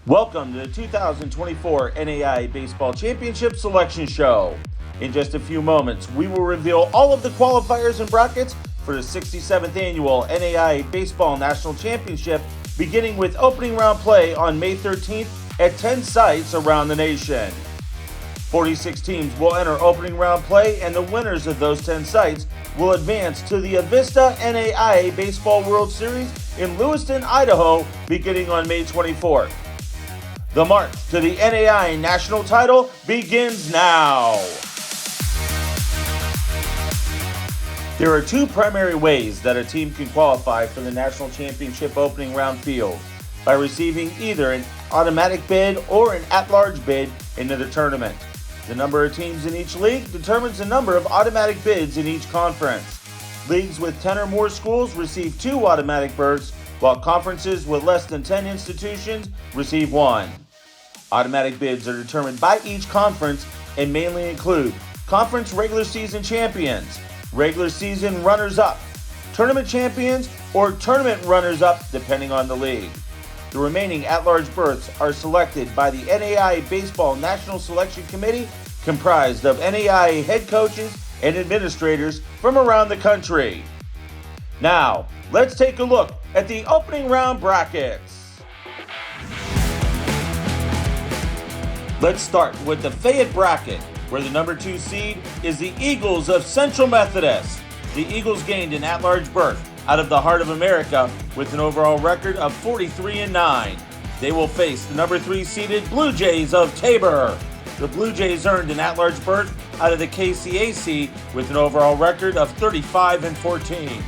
Welcome to the 2024 NAIA Baseball Championship Selection Show. In just a few moments, we will reveal all of the qualifiers and brackets for the 67th Annual NAIA Baseball National Championship, beginning with opening round play on May 13th at 10 sites around the nation. 46 teams will enter opening round play, and the winners of those 10 sites will advance to the Avista NAIA Baseball World Series in Lewiston, Idaho, beginning on May 24th. The march to the NAIA national title begins now. There are two primary ways that a team can qualify for the national championship opening round field: by receiving either an automatic bid or an at-large bid into the tournament. The number of teams in each league determines the number of automatic bids in each conference. Leagues with 10 or more schools receive 2 automatic berths, while conferences with less than 10 institutions receive 1. Automatic bids are determined by each conference and mainly include conference regular season champions, regular season runners-up, tournament champions, or tournament runners-up depending on the league. The remaining at-large berths are selected by the NAIA Baseball National Selection Committee, comprised of NAIA head coaches and administrators from around the country. Now, let's take a look at the opening round brackets. Let's start with the Fayette bracket, where the number 2 seed is the Eagles of Central Methodist. The Eagles gained an at-large berth out of the Heart of America with an overall record of 43-9. They will face the number 3 seeded Blue Jays of Tabor. The Blue Jays earned an at-large berth out of the KCAC with an overall record of 35-14.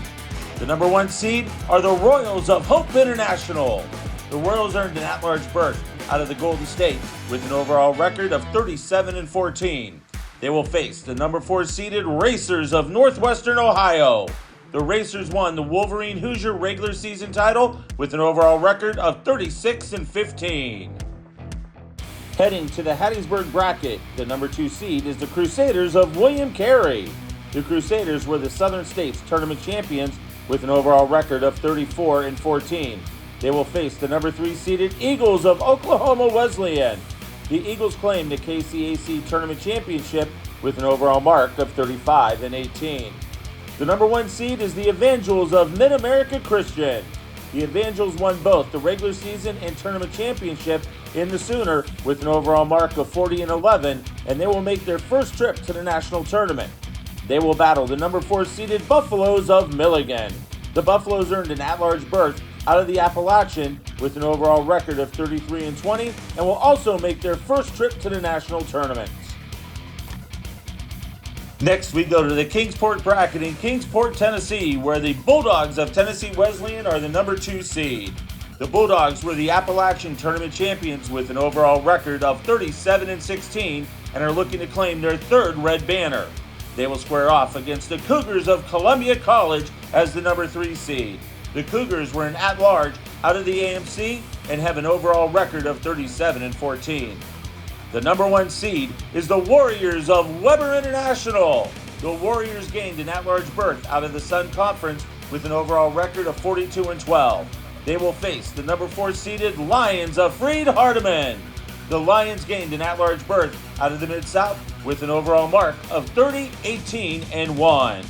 The number 1 seed are the Royals of Hope International. The Royals earned an at-large berth out of the Golden State with an overall record of 37-14. They will face the number 4 seeded Racers of Northwestern Ohio. The Racers won the Wolverine Hoosier regular season title with an overall record of 36-15. Heading to the Hattiesburg bracket, the number 2 seed is the Crusaders of William Carey. The Crusaders were the Southern States tournament champions with an overall record of 34-14. They will face the number 3 seeded Eagles of Oklahoma Wesleyan. The Eagles claim the KCAC tournament championship with an overall mark of 35-18. The number 1 seed is the Evangels of Mid-America Christian. The Evangels won both the regular season and tournament championship in the Sooner with an overall mark of 40-11, and they will make their first trip to the national tournament. They will battle the number 4 seeded Buffaloes of Milligan. The Buffaloes earned an at-large berth out of the Appalachian with an overall record of 33-20 and will also make their first trip to the national tournament. Next, we go to the Kingsport bracket in Kingsport, Tennessee, where the Bulldogs of Tennessee Wesleyan are the number 2 seed. The Bulldogs were the Appalachian tournament champions with an overall record of 37-16 and are looking to claim their 3rd red banner. They will square off against the Cougars of Columbia College as the number 3 seed. The Cougars were an at-large out of the AMC and have an overall record of 37-14. The number 1 seed is the Warriors of Weber International. The Warriors gained an at-large berth out of the Sun Conference with an overall record of 42-12. They will face the number 4 seeded Lions of Freed-Hardeman. The Lions gained an at-large berth out of the Mid-South with an overall mark of 30-18-1.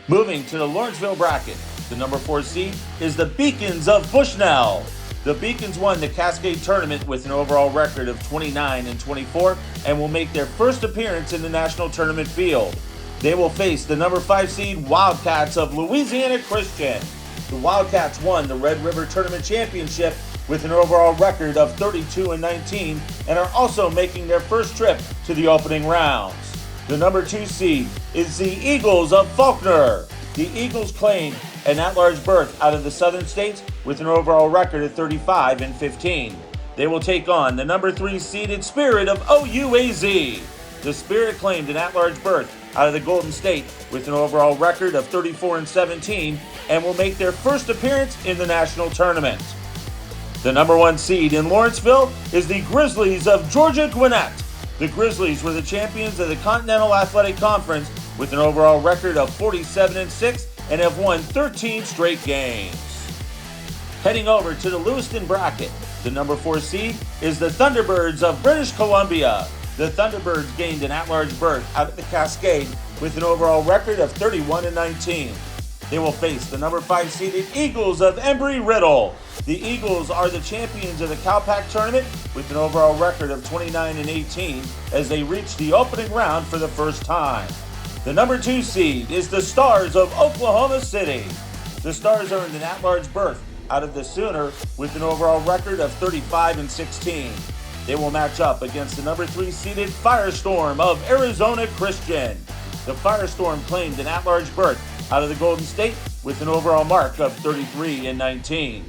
Moving to the Lawrenceville bracket, the number 4 seed is the Beacons of Bushnell. The Beacons won the Cascade Tournament with an overall record of 29-24 and will make their first appearance in the national tournament field. They will face the number 5 seed Wildcats of Louisiana Christian. The Wildcats won the Red River Tournament Championship with an overall record of 32-19 and are also making their first trip to the opening rounds. The number 2 seed is the Eagles of Faulkner. The Eagles claimed an at-large berth out of the Southern States with an overall record of 35-15. They will take on the number 3 seeded Spirit of OUAZ. The Spirit claimed an at-large berth out of the Golden State with an overall record of 34-17 and will make their first appearance in the national tournament. The number 1 seed in Lawrenceville is the Grizzlies of Georgia Gwinnett. The Grizzlies were the champions of the Continental Athletic Conference with an overall record of 47-6 and have won 13 straight games. Heading over to the Lewiston bracket, the number 4 seed is the Thunderbirds of British Columbia. The Thunderbirds gained an at-large berth out at the Cascade with an overall record of 31-19. They will face the number 5 seeded Eagles of Embry-Riddle. The Eagles are the champions of the Calpac tournament with an overall record of 29-18 as they reach the opening round for the first time. The number 2 seed is the Stars of Oklahoma City. The Stars earned an at-large berth out of the Sooner with an overall record of 35-16. They will match up against the number 3 seeded Firestorm of Arizona Christian. The Firestorm claimed an at-large berth out of the Golden State with an overall mark of 33-19.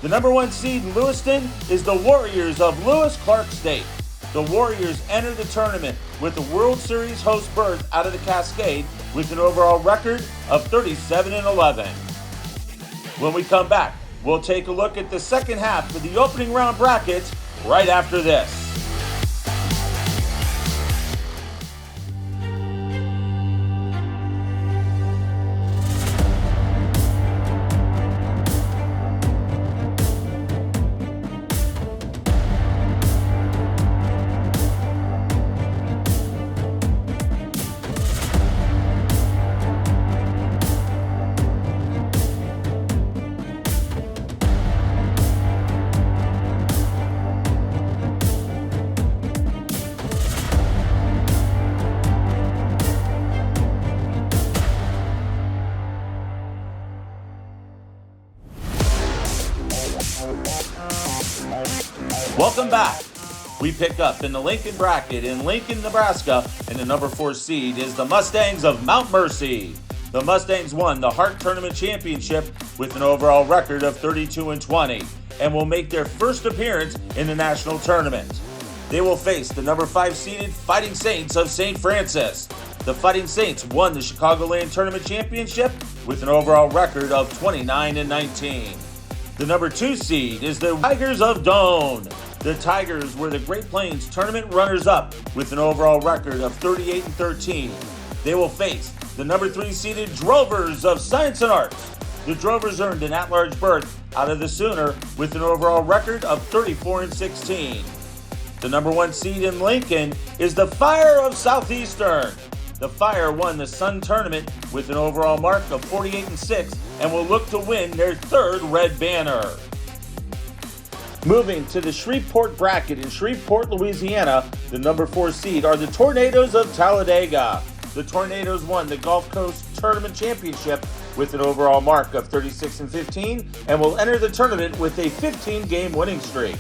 The number 1 seed in Lewiston is the Warriors of Lewis Clark State. The Warriors entered the tournament with the World Series host berth out of the Cascade with an overall record of 37-11. When we come back, we'll take a look at the second half of the opening round brackets right after this. Welcome back. We pick up in the Lincoln bracket in Lincoln, Nebraska, and the number 4 seed is the Mustangs of Mount Mercy. The Mustangs won the Hart Tournament Championship with an overall record of 32-20 and will make their first appearance in the national tournament. They will face the number 5 seeded Fighting Saints of St. Francis. The Fighting Saints won the Chicagoland Tournament Championship with an overall record of 29-19. The number 2 seed is the Tigers of Doane. The Tigers were the Great Plains Tournament runners-up with an overall record of 38-13. They will face the number 3 seeded Drovers of Science and Arts. The Drovers earned an at-large berth out of the Sooner with an overall record of 34-16. The number 1 seed in Lincoln is the Fire of Southeastern. The Fire won the Sun Tournament with an overall mark of 48-6 and will look to win their 3rd Red Banner. Moving to the Shreveport bracket in Shreveport, Louisiana, the number 4 seed are the Tornadoes of Talladega. The Tornadoes won the Gulf Coast Tournament Championship with an overall mark of 36-15 and will enter the tournament with a 15-game winning streak.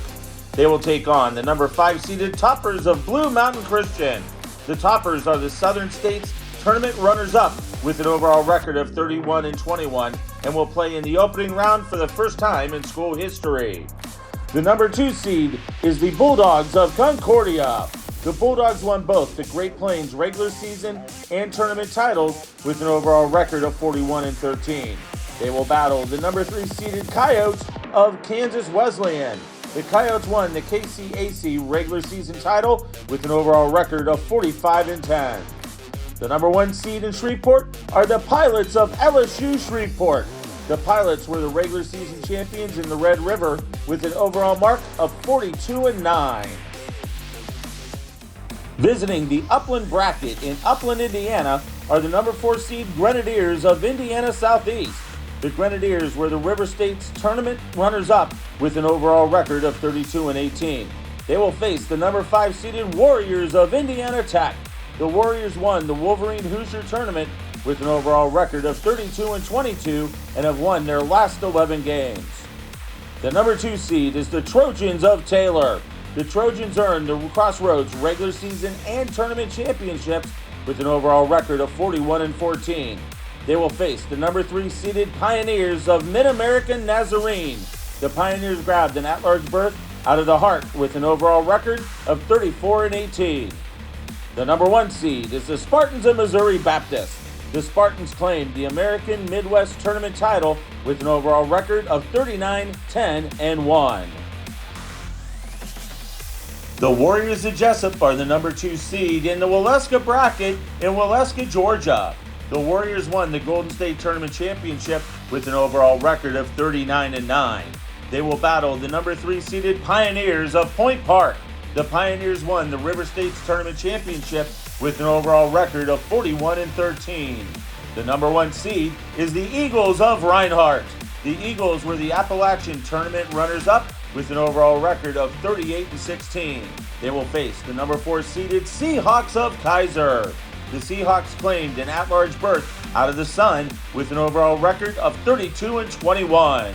They will take on the number 5 seeded Toppers of Blue Mountain Christian. The Toppers are the Southern States Tournament runners-up with an overall record of 31-21 and will play in the opening round for the first time in school history. The number 2 seed is the Bulldogs of Concordia. The Bulldogs won both the Great Plains regular season and tournament titles with an overall record of 41-13. They will battle the number 3 seeded Coyotes of Kansas Wesleyan. The Coyotes won the KCAC regular season title with an overall record of 45-10. The number 1 seed in Shreveport are the Pilots of LSU Shreveport. The Pilots were the regular season champions in the Red River with an overall mark of 42-9. Visiting the Upland bracket in Upland, Indiana are the number 4 seed Grenadiers of Indiana Southeast. The Grenadiers were the River States Tournament runners-up with an overall record of 32-18. They will face the number 5 seeded Warriors of Indiana Tech. The Warriors won the Wolverine Hoosier Tournament with an overall record of 32-22 and have won their last 11 games. The number 2 seed is the Trojans of Taylor. The Trojans earned the Crossroads regular season and tournament championships with an overall record of 41-14. They will face the number 3 seeded Pioneers of Mid-American Nazarene. The Pioneers grabbed an at-large berth out of the Hart with an overall record of 34-18. The number 1 seed is the Spartans of Missouri Baptist. The Spartans claimed the American Midwest Tournament title with an overall record of 39-10-1. The Warriors of Jessup are the number 2 seed in the Waleska bracket in Waleska, Georgia. The The Warriors won the Golden State Tournament Championship with an overall record of 39-9. They will battle the number 3 seeded Pioneers of Point Park. The Pioneers won the River States Tournament Championship with an overall record of 41-13. The number 1 seed is the Eagles of Reinhardt. The Eagles were the Appalachian Tournament runners-up with an overall record of 38-16. They will face the number 4 seeded Seahawks of Kaiser. The Seahawks claimed an at-large berth out of the Sun with an overall record of 32-21.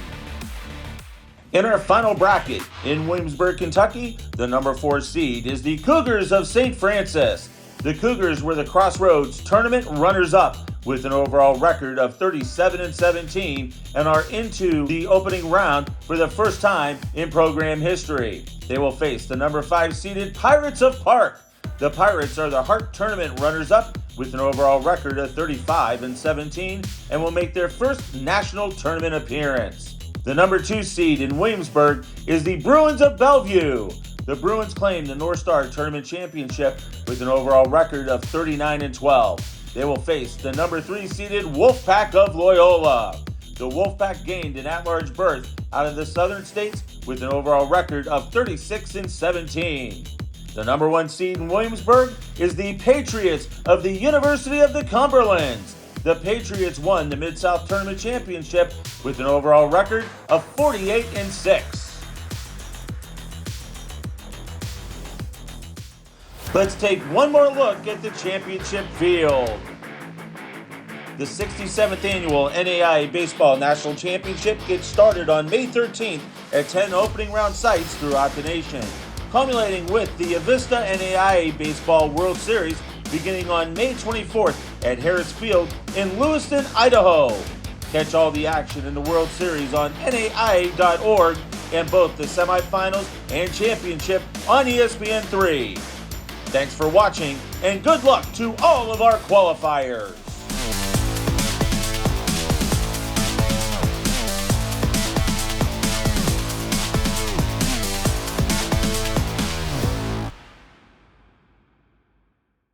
In our final bracket in Williamsburg, Kentucky, the number 4 seed is the Cougars of St. Francis. The Cougars were the Crossroads Tournament runners-up with an overall record of 37-17 and are into the opening round for the first time in program history. They will face the number 5 seeded Pirates of Park. The Pirates are the Hart Tournament runners-up with an overall record of 35-17 and will make their first national tournament appearance. The number 2 seed in Williamsburg is the Bruins of Bellevue. The Bruins claim the North Star Tournament Championship with an overall record of 39-12. They will face the number 3 seeded Wolfpack of Loyola. The Wolfpack gained an at-large berth out of the Southern States with an overall record of 36-17. The number 1 seed in Williamsburg is the Patriots of the University of the Cumberlands. The Patriots won the Mid-South Tournament Championship with an overall record of 48-6. Let's take one more look at the championship field. The 67th Annual NAIA Baseball National Championship gets started on May 13th at 10 opening round sites throughout the nation, culminating with the Avista NAIA Baseball World Series beginning on May 24th at Harris Field in Lewiston, Idaho. Catch all the action in the World Series on NAIA.org and both the semifinals and championship on ESPN3. Thanks for watching and good luck to all of our qualifiers.